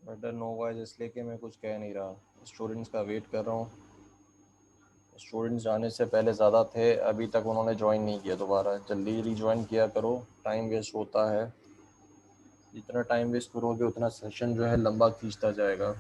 बेटा no voice इसलिए कि मैं कुछ कह नहीं रहा, स्टूडेंट्स का वेट कर रहा हूँ। स्टूडेंट्स जाने से पहले ज़्यादा थे, अभी तक उन्होंने ज्वाइन नहीं किया। दोबारा जल्दी रीज्वाइन किया करो, टाइम वेस्ट होता है। जितना टाइम वेस्ट करोगे उतना सेशन जो है लंबा खींचता जाएगा।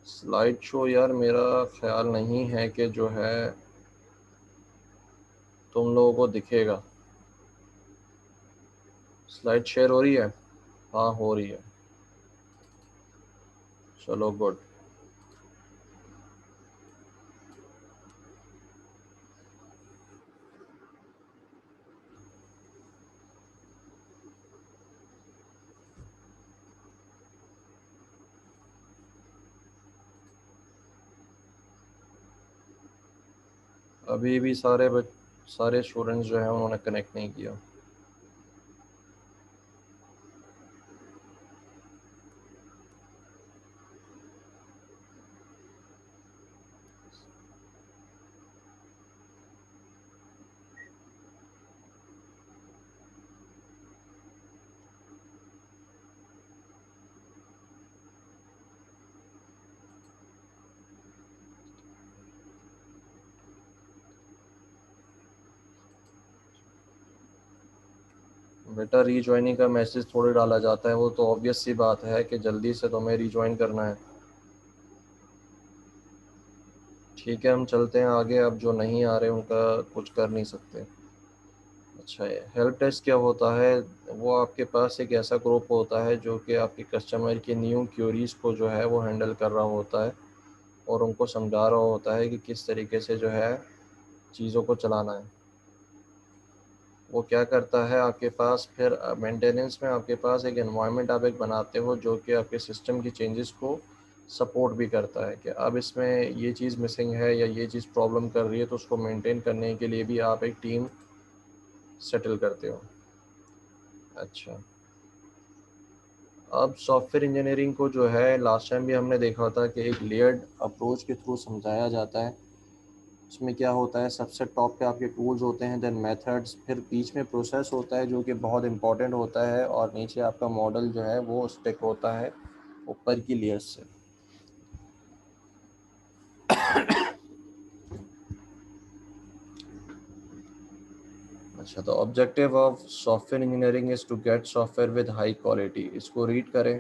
स्लाइड शो यार मेरा ख्याल नहीं है कि जो है तुम लोगों को दिखेगा। स्लाइड शेयर हो रही है? हाँ हो रही है। चलो गुड। अभी भी सारे स्टूडेंट्स जो है उन्होंने कनेक्ट नहीं किया। बेटा रीज्वाइनिंग का मैसेज थोड़ी डाला जाता है, वो तो ऑब्वियस सी बात है कि जल्दी से तुम्हें रीज्वाइन करना है। ठीक है हम चलते हैं आगे, अब जो नहीं आ रहे उनका कुछ कर नहीं सकते। अच्छा है, हेल्प डेस्क क्या होता है? वो आपके पास एक ऐसा ग्रुप होता है जो कि आपके कस्टमर की न्यू क्यूरीज को जो है वो हैंडल कर रहा होता है और उनको समझा रहा होता है कि किस तरीके से जो है चीज़ों को चलाना है। वो क्या करता है आपके पास फिर मेंटेनेंस में आपके पास एक एनवायरनमेंट आप एक बनाते हो जो कि आपके सिस्टम की चेंजेस को सपोर्ट भी करता है कि अब इसमें ये चीज़ मिसिंग है या ये चीज़ प्रॉब्लम कर रही है, तो उसको मेंटेन करने के लिए भी आप एक टीम सेटल करते हो। अच्छा, अब सॉफ्टवेयर इंजीनियरिंग को जो है लास्ट टाइम भी हमने देखा था कि एक लेयर्ड अप्रोच के थ्रू समझाया जाता है। उसमें क्या होता है, सबसे टॉप पे आपके टूल्स होते हैं, देन मेथड्स, फिर बीच में प्रोसेस होता है जो कि बहुत इंपॉर्टेंट होता है, और नीचे आपका मॉडल जो है वो स्टिक होता है ऊपर की लेयर्स से। अच्छा, तो objective of software engineering is to get software with high quality. इसको रीड करें।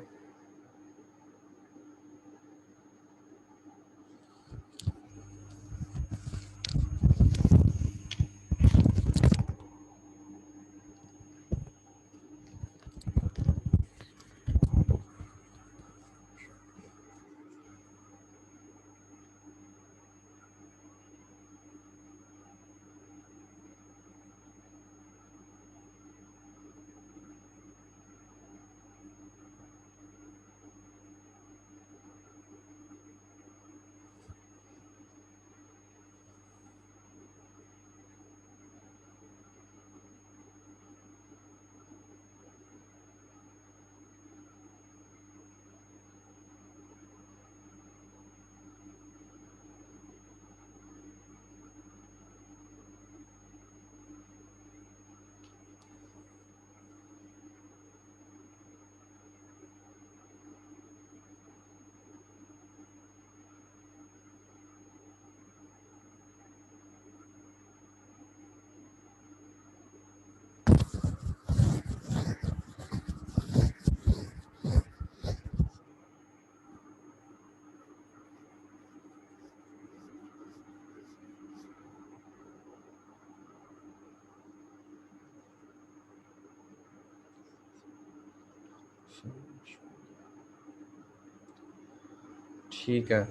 ठीक है,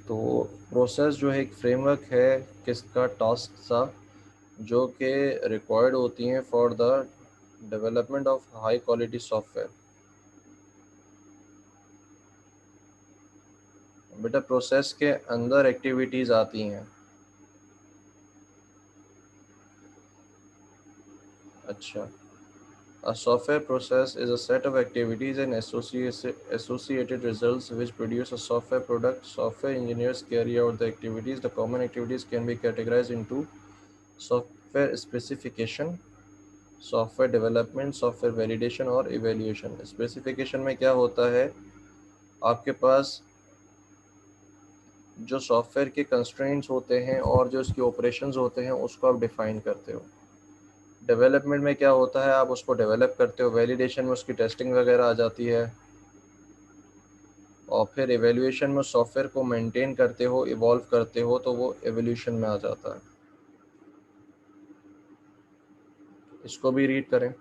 तो प्रोसेस जो है एक फ्रेमवर्क है किसका, टास्क सा, जो कि रिक्वायर्ड होती हैं for the development of high quality software. बेटा प्रोसेस के अंदर एक्टिविटीज़ आती हैं। अच्छा, A software process is a set of activities and associated results which produce a software product. Software engineers carry out the activities. The common activities can be categorized into software specification, software development, software validation और evaluation. Specification में क्या होता है, आपके पास जो software के constraints होते हैं और जो इसके ऑपरेशंस होते हैं उसको आप डिफाइन करते हो। डेवलपमेंट में क्या होता है, आप उसको डेवलप करते हो। वैलिडेशन में उसकी टेस्टिंग वगैरह आ जाती है। और फिर इवेल्यूएशन में सॉफ्टवेयर को मेंटेन करते हो, इवॉल्व करते हो, तो वो एवोल्यूशन में आ जाता है। इसको भी रीड करें।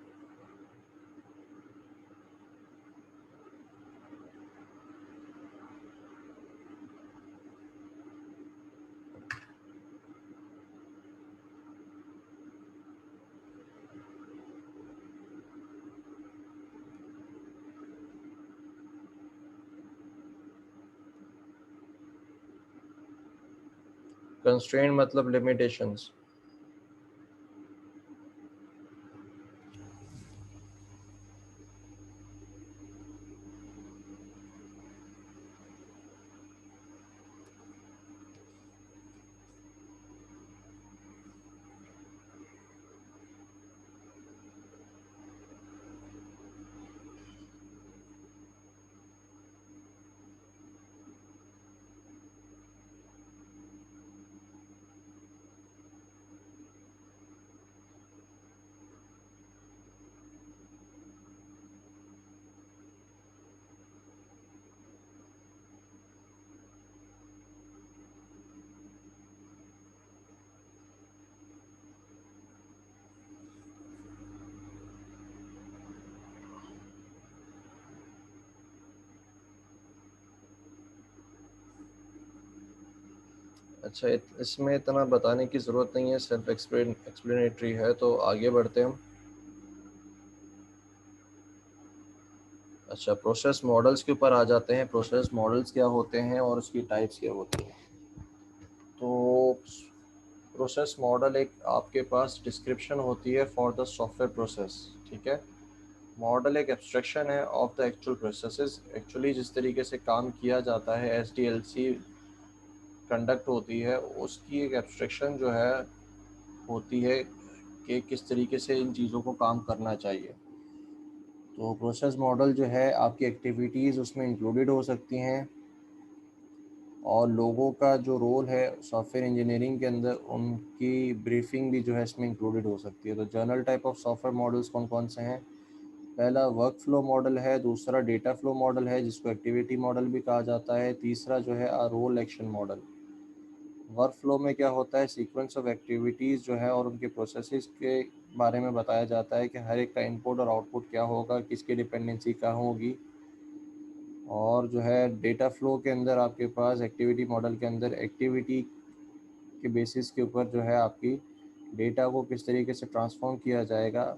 कंस्ट्रेंट मतलब लिमिटेशंस। अच्छा, इसमें इतना बताने की ज़रूरत नहीं है, सेल्फ एक्सप्लेनेटरी है, तो आगे बढ़ते हैं हम। अच्छा, प्रोसेस मॉडल्स के ऊपर आ जाते हैं। प्रोसेस मॉडल्स क्या होते हैं और उसकी टाइप्स क्या होती हैं। तो प्रोसेस मॉडल एक आपके पास डिस्क्रिप्शन होती है फॉर द सॉफ्टवेयर प्रोसेस, ठीक है। मॉडल एक एब्स्ट्रैक्शन है of the actual processes. Actually जिस तरीके से काम किया जाता है, एसडीएलसी कंडक्ट होती है, उसकी एक एब्स्ट्रैक्शन जो है होती है कि किस तरीके से इन चीज़ों को काम करना चाहिए। तो प्रोसेस मॉडल जो है, आपकी एक्टिविटीज़ उसमें इंक्लूडेड हो सकती हैं और लोगों का जो रोल है सॉफ्टवेयर इंजीनियरिंग के अंदर, उनकी ब्रीफिंग भी जो है इसमें इंक्लूडेड हो सकती है। तो general type of software models कौन कौन से हैं। पहला वर्क फ्लो मॉडल है, दूसरा डेटा फ्लो मॉडल है जिसको एक्टिविटी मॉडल भी कहा जाता है, तीसरा जो है roll action model. Work flow में क्या होता है, सीक्वेंस ऑफ एक्टिविटीज़ जो है और उनके प्रोसेसेस के बारे में बताया जाता है कि हर एक का इनपुट और आउटपुट क्या होगा, किसकी डिपेंडेंसी क्या होगी। और जो है डेटा फ्लो के अंदर आपके पास एक्टिविटी मॉडल के अंदर एक्टिविटी के बेसिस के ऊपर जो है आपकी डेटा को किस तरीके से ट्रांसफॉर्म किया जाएगा,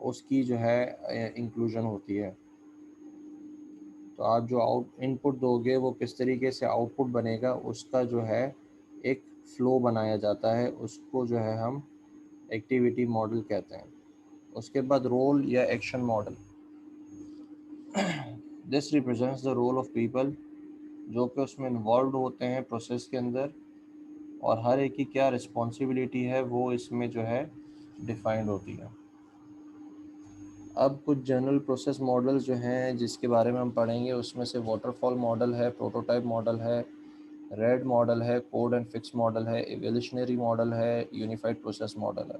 उसकी जो है इंक्लूजन होती है। तो आप जो इनपुट दोगे वो किस तरीके से आउटपुट बनेगा, उसका जो है एक फ़्लो बनाया जाता है, उसको जो है हम एक्टिविटी मॉडल कहते हैं। उसके बाद रोल या action model. This represents the role of people जो कि उसमें इन्वॉल्व होते हैं प्रोसेस के अंदर, और हर एक की क्या रिस्पॉन्सिबिलिटी है वो इसमें जो है डिफाइंड होती है। अब कुछ जनरल प्रोसेस मॉडल्स जो हैं जिसके बारे में हम पढ़ेंगे, उसमें से वाटरफॉल मॉडल है, प्रोटोटाइप मॉडल है, रेड मॉडल है, कोड एंड फिक्स मॉडल है, एवोल्यूशनरी मॉडल है, यूनिफाइड प्रोसेस मॉडल है।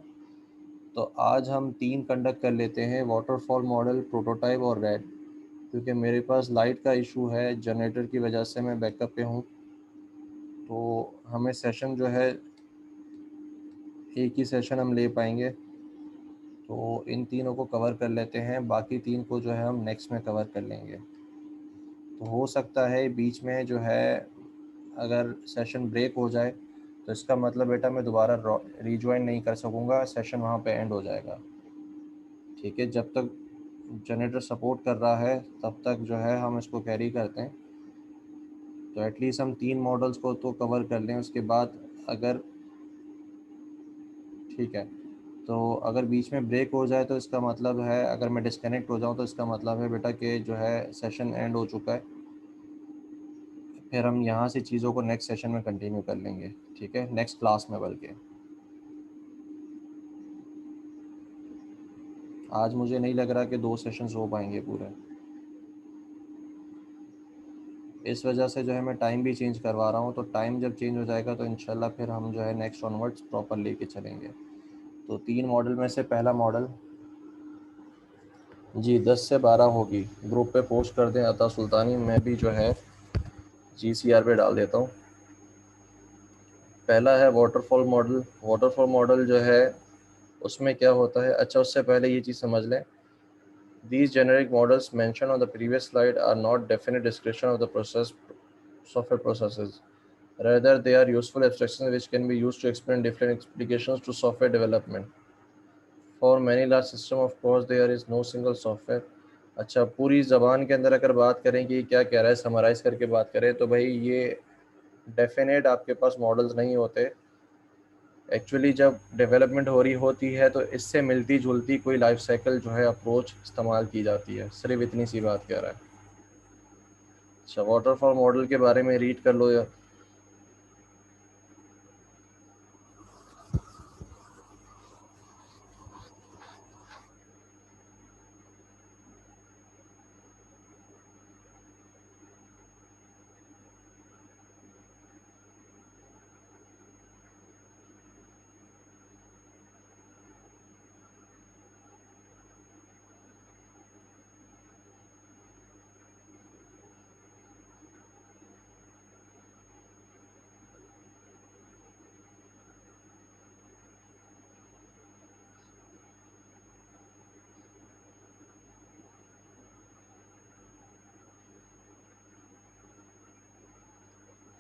तो आज हम 3 कंडक्ट कर लेते हैं, वाटरफॉल मॉडल, प्रोटोटाइप और रेड। क्योंकि मेरे पास लाइट का इशू है, जनरेटर की वजह से मैं बैकअप पे हूँ, तो हमें सेशन जो है एक ही सेशन हम ले पाएंगे। तो इन तीनों को कवर कर लेते हैं, बाकी 3 को जो है हम नेक्स्ट में कवर कर लेंगे। तो हो सकता है बीच में जो है अगर सेशन ब्रेक हो जाए तो इसका मतलब बेटा मैं दोबारा रीज्वाइन नहीं कर सकूँगा, सेशन वहाँ पे एंड हो जाएगा। ठीक है, जब तक जनरेटर सपोर्ट कर रहा है तब तक जो है हम इसको कैरी करते हैं। तो एटलीस्ट हम 3 मॉडल्स को तो कवर कर लें, उसके बाद अगर ठीक है तो अगर बीच में ब्रेक हो जाए तो इसका मतलब है, अगर मैं डिस्कनेक्ट हो जाऊँ तो इसका मतलब है बेटा कि जो है सेशन एंड हो चुका है। फिर हम यहाँ से चीज़ों को नेक्स्ट सेशन में कंटिन्यू कर लेंगे, ठीक है, नेक्स्ट क्लास में। बल्कि आज मुझे नहीं लग रहा कि 2 सेशंस हो पाएंगे पूरे। इस वजह से जो है मैं टाइम भी चेंज करवा रहा हूँ, तो टाइम जब चेंज हो जाएगा तो इंशाल्लाह फिर हम जो है नेक्स्ट ऑनवर्ड्स प्रॉपर लेके चलेंगे। तो 3 मॉडल में से पहला मॉडल जी 10 से 12 होगी। ग्रुप पे पोस्ट कर दें अता सुल्तानी, मैं भी जो है GCR पे डाल देता हूँ। पहला है वाटरफॉल मॉडल। वाटरफॉल मॉडल जो है उसमें क्या होता है, अच्छा उससे पहले ये चीज़ समझ लें, these generic models mentioned on the previous slide are not definite description of the process software processes. Rather, they are useful abstractions which can be used to explain different applications to software development. For many large system, of course, there is no single software. अच्छा, पूरी ज़बान के अंदर अगर बात करें कि क्या कह रहा है, समराइज़ करके बात करें, तो भाई ये डेफिनेट आपके पास मॉडल्स नहीं होते। एक्चुअली जब डेवलपमेंट हो रही होती है तो इससे मिलती जुलती कोई लाइफ साइकिल जो है अप्रोच इस्तेमाल की जाती है, सिर्फ इतनी सी बात कह रहा है। अच्छा, वाटरफॉल मॉडल के बारे में रीड कर लो यार।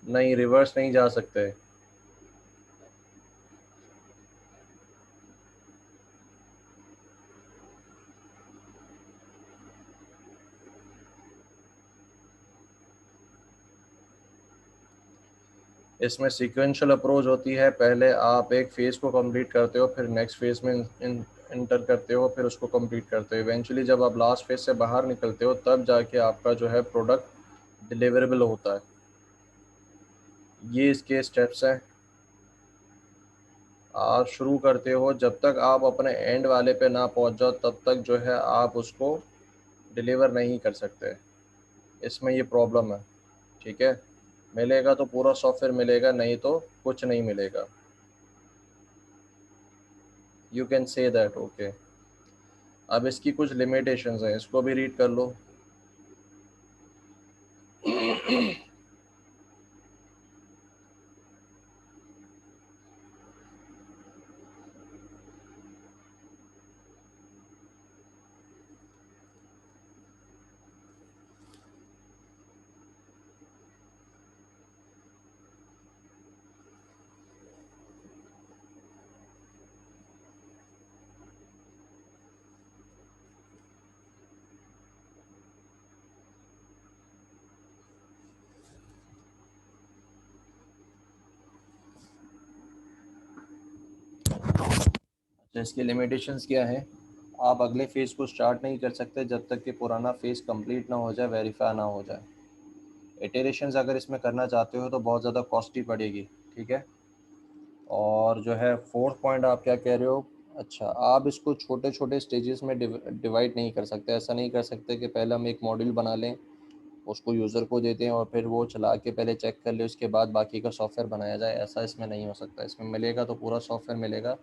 नहीं, रिवर्स नहीं जा सकते। इसमें सीक्वेंशियल अप्रोच होती है, पहले आप एक फेज़ को कंप्लीट करते हो, फिर नेक्स्ट फेज़ में इंटर करते हो, फिर उसको कंप्लीट करते हो। इवेंचुअली जब आप लास्ट फेज़ से बाहर निकलते हो तब जाके आपका जो है प्रोडक्ट डिलीवरेबल होता है। ये इसके स्टेप्स हैं। आप शुरू करते हो, जब तक आप अपने एंड वाले पे ना पहुंच जाओ तब तक जो है आप उसको डिलीवर नहीं कर सकते। इसमें ये प्रॉब्लम है, ठीक है। मिलेगा तो पूरा सॉफ्टवेयर मिलेगा, नहीं तो कुछ नहीं मिलेगा। You can say that, okay. अब इसकी कुछ लिमिटेशंस हैं, इसको भी रीड कर लो। तो इसकी लिमिटेशंस क्या है, आप अगले फेज़ को स्टार्ट नहीं कर सकते जब तक कि पुराना फेज़ कंप्लीट ना हो जाए, वेरीफाई ना हो जाए। इटरेशंस अगर इसमें करना चाहते हो तो बहुत ज़्यादा कॉस्टली पड़ेगी, ठीक है। और जो है फोर्थ पॉइंट आप क्या कह रहे हो, अच्छा आप इसको छोटे छोटे स्टेजेस में डिवाइड नहीं कर सकते। ऐसा नहीं कर सकते कि पहले हम एक मॉड्यूल बना लें, उसको यूज़र को देते हैं और फिर वो चला के पहले चेक कर ले, उसके बाद बाकी का सॉफ्टवेयर बनाया जाए। ऐसा इसमें नहीं हो सकता। इसमें मिलेगा तो पूरा सॉफ्टवेयर मिलेगा,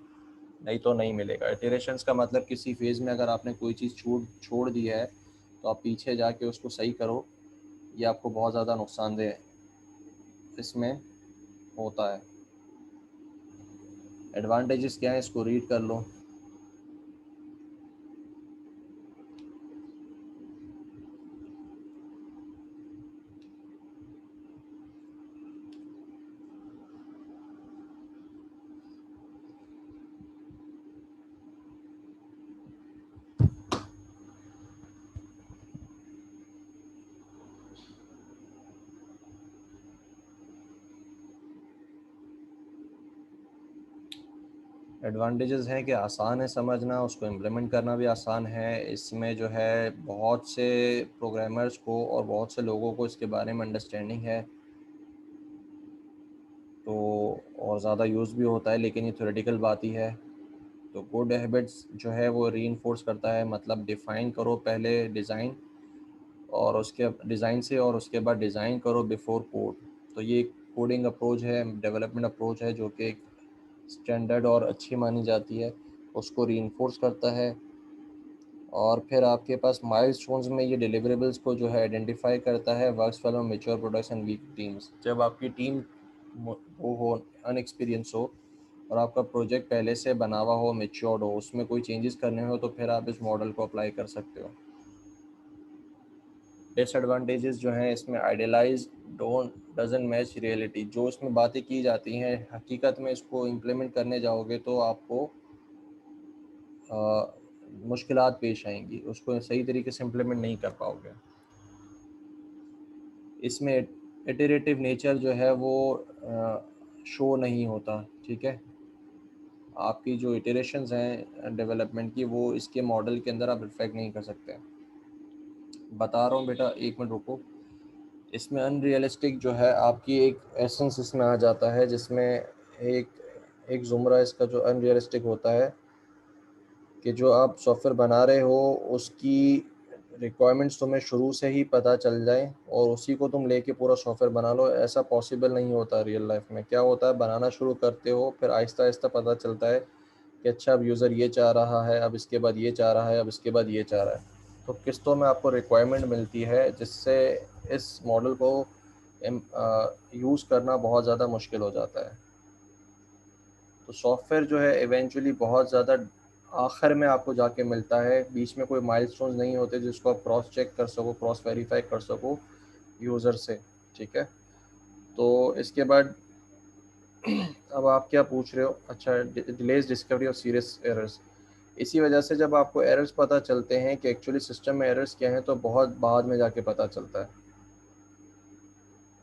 नहीं तो नहीं मिलेगा। इटरेशंस का मतलब किसी फेज़ में अगर आपने कोई चीज़ छोड़ दी है तो आप पीछे जाके उसको सही करो, ये आपको बहुत ज़्यादा नुकसानदेह इसमें होता है। एडवांटेजेस क्या है, इसको रीड कर लो। एडवांटेजेस हैं कि आसान है समझना, उसको इम्प्लीमेंट करना भी आसान है। इसमें जो है बहुत से प्रोग्रामर्स को और बहुत से लोगों को इसके बारे में अंडरस्टैंडिंग है, तो और ज़्यादा यूज़ भी होता है, लेकिन ये थ्योरेटिकल बात ही है। तो गुड हैबिट्स जो है वो रीइंफोर्स करता है, मतलब डिफ़ाइन करो पहले डिज़ाइन, और उसके डिज़ाइन से और उसके बाद डिज़ाइन करो बिफोर कोड। तो ये कोडिंग अप्रोच है, डेवलपमेंट अप्रोच है, जो कि एक स्टैंडर्ड और अच्छी मानी जाती है, उसको रीइंफोर्स करता है। और फिर आपके पास माइलस्टोन्स में ये डिलीवरेबल्स को जो है आइडेंटिफाई करता है, works well on mature products and weak teams. जब आपकी टीम वो हो, अनएक्सपीरियंस हो, और आपका प्रोजेक्ट पहले से बना हुआ हो, मैच्योर्ड हो, उसमें कोई चेंजेस करने हो, तो फिर आप इस मॉडल को अप्लाई कर सकते हो। डिसएडवांटेजेस जो हैं इसमें, idealize don't doesn't match reality. जो इसमें बातें की जाती हैं, हकीकत में इसको इम्प्लीमेंट करने जाओगे तो आपको मुश्किलात पेश आएंगी, उसको सही तरीके से इम्प्लीमेंट नहीं कर पाओगे। इसमें इटरेटिव नेचर जो है वो शो नहीं होता, ठीक है। आपकी जो इटरेशंस हैं डेवलपमेंट की, वो इसके मॉडल के अंदर आप रिफ्लेक्ट नहीं कर सकते। बता रहा हूँ बेटा, एक मिनट रुको। इसमें अनरियलिस्टिक जो है आपकी एक एसेंस इसमें आ जाता है, जिसमें एक एक ज़ुमरा इसका जो अनरियलिस्टिक होता है, कि जो आप सॉफ्टवेयर बना रहे हो उसकी रिक्वायरमेंट्स तुम्हें शुरू से ही पता चल जाए और उसी को तुम लेके पूरा सॉफ्टवेयर बना लो। ऐसा पॉसिबल नहीं होता रियल लाइफ में। क्या होता है, बनाना शुरू करते हो, फिर आहिस्ता आहिस्ता पता चलता है कि अच्छा अब यूज़र ये चाह रहा है, अब इसके बाद ये चाह रहा है, अब इसके बाद ये चाह रहा है। तो किस्तों में आपको रिक्वायरमेंट मिलती है, जिससे इस मॉडल को यूज़ करना बहुत ज़्यादा मुश्किल हो जाता है। तो सॉफ्टवेयर जो है इवेंचुअली बहुत ज़्यादा आखिर में आपको जाके मिलता है, बीच में कोई माइलस्टोन्स नहीं होते जिसको आप क्रॉस चेक कर सको, क्रॉस वेरीफाई कर सको यूज़र से, ठीक है। तो इसके बाद अब आप क्या पूछ रहे हो, अच्छा, delays discovery of serious errors. इसी वजह से जब आपको एरर्स पता चलते हैं कि एक्चुअली सिस्टम में एरर्स क्या हैं, तो बहुत बाद में जाके पता चलता है।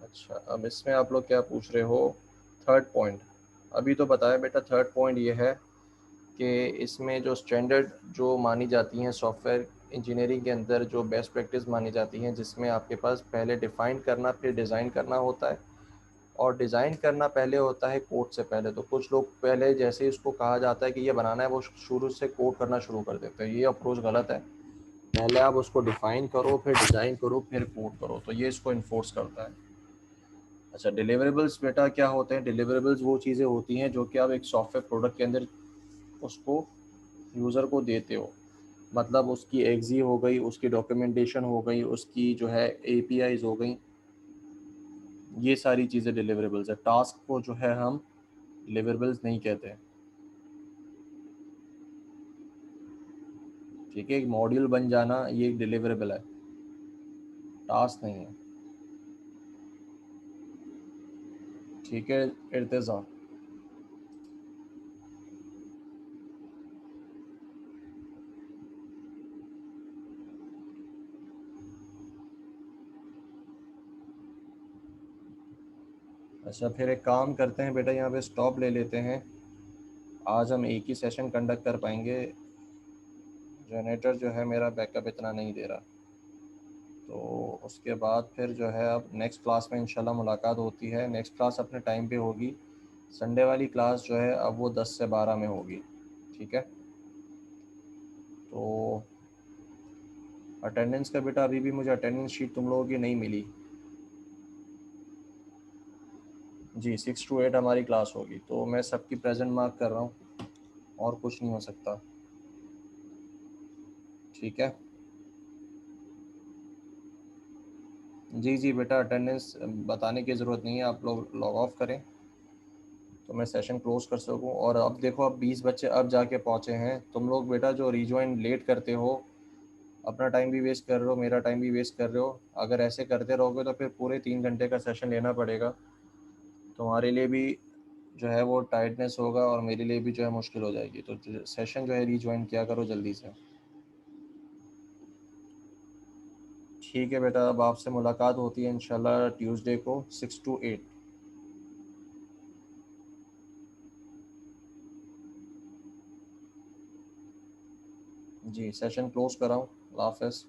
अच्छा, अब इसमें आप लोग क्या पूछ रहे हो, थर्ड पॉइंट। अभी तो बताया बेटा, थर्ड पॉइंट ये है कि इसमें जो स्टैंडर्ड जो मानी जाती हैं सॉफ्टवेयर इंजीनियरिंग के अंदर, जो बेस्ट प्रैक्टिस मानी जाती हैं, जिसमें आपके पास पहले डिफ़ाइन करना फिर डिज़ाइन करना होता है, और डिज़ाइन करना पहले होता है कोड से पहले। तो कुछ लोग पहले जैसे इसको कहा जाता है कि ये बनाना है, वो शुरू से कोड करना शुरू कर देते हैं। ये अप्रोच गलत है। पहले आप उसको डिफ़ाइन करो, फिर डिज़ाइन करो, फिर कोड करो, तो ये इसको इन्फोर्स करता है। अच्छा, डिलीवरेबल्स बेटा क्या होते हैं? डिलीवरेबल्स वो चीज़ें होती हैं जो कि आप एक सॉफ्टवेयर प्रोडक्ट के अंदर उसको यूज़र को देते हो। मतलब उसकी एक्जी हो गई, उसकी डॉक्यूमेंटेशन हो गई, उसकी जो है एपीआईज हो गई, ये सारी चीज़ें डिलीवरेबल्स है। टास्क को जो है हम डिलीवरेबल्स नहीं कहते, ठीक है। एक मॉड्यूल बन जाना ये एक डिलीवरेबल है, टास्क नहीं है, ठीक है इर्तिज़ा। अच्छा, फिर एक काम करते हैं बेटा, यहाँ पे स्टॉप ले लेते हैं। आज हम एक ही सेशन कंडक्ट कर पाएंगे, जनरेटर जो है मेरा बैकअप इतना नहीं दे रहा। तो उसके बाद फिर जो है अब नेक्स्ट क्लास में इंशाल्लाह मुलाकात होती है। नेक्स्ट क्लास अपने टाइम पे होगी। संडे वाली क्लास जो है अब वो 10 से 12 में होगी, ठीक है। तो अटेंडेंस का बेटा अभी भी मुझे अटेंडेंस शीट तुम लोगों की नहीं मिली। जी, 6 to 8 हमारी क्लास होगी, तो मैं सबकी प्रेजेंट मार्क कर रहा हूँ, और कुछ नहीं हो सकता, ठीक है। जी जी बेटा, अटेंडेंस बताने की ज़रूरत नहीं है, आप लोग लॉग ऑफ करें तो मैं सेशन क्लोज कर सकूं। और अब देखो, अब 20 बच्चे अब जाके पहुंचे हैं। तुम लोग बेटा जो रिज्वाइन लेट करते हो, अपना टाइम भी वेस्ट कर रहे हो, मेरा टाइम भी वेस्ट कर रहे हो। अगर ऐसे करते रहोगे तो फिर पूरे 3 घंटे का सेशन लेना पड़ेगा। तुम्हारे लिए भी जो है वो टायर्डनेस होगा, और मेरे लिए भी जो है मुश्किल हो जाएगी। तो सेशन जो है रिज्वाइन किया करो जल्दी से। ठीक है बेटा, अब आपसे मुलाकात होती है इंशाल्लाह ट्यूसडे को 6 to 8। जी सेशन क्लोज कराऊँ। अल्लाह हाफ़िज़।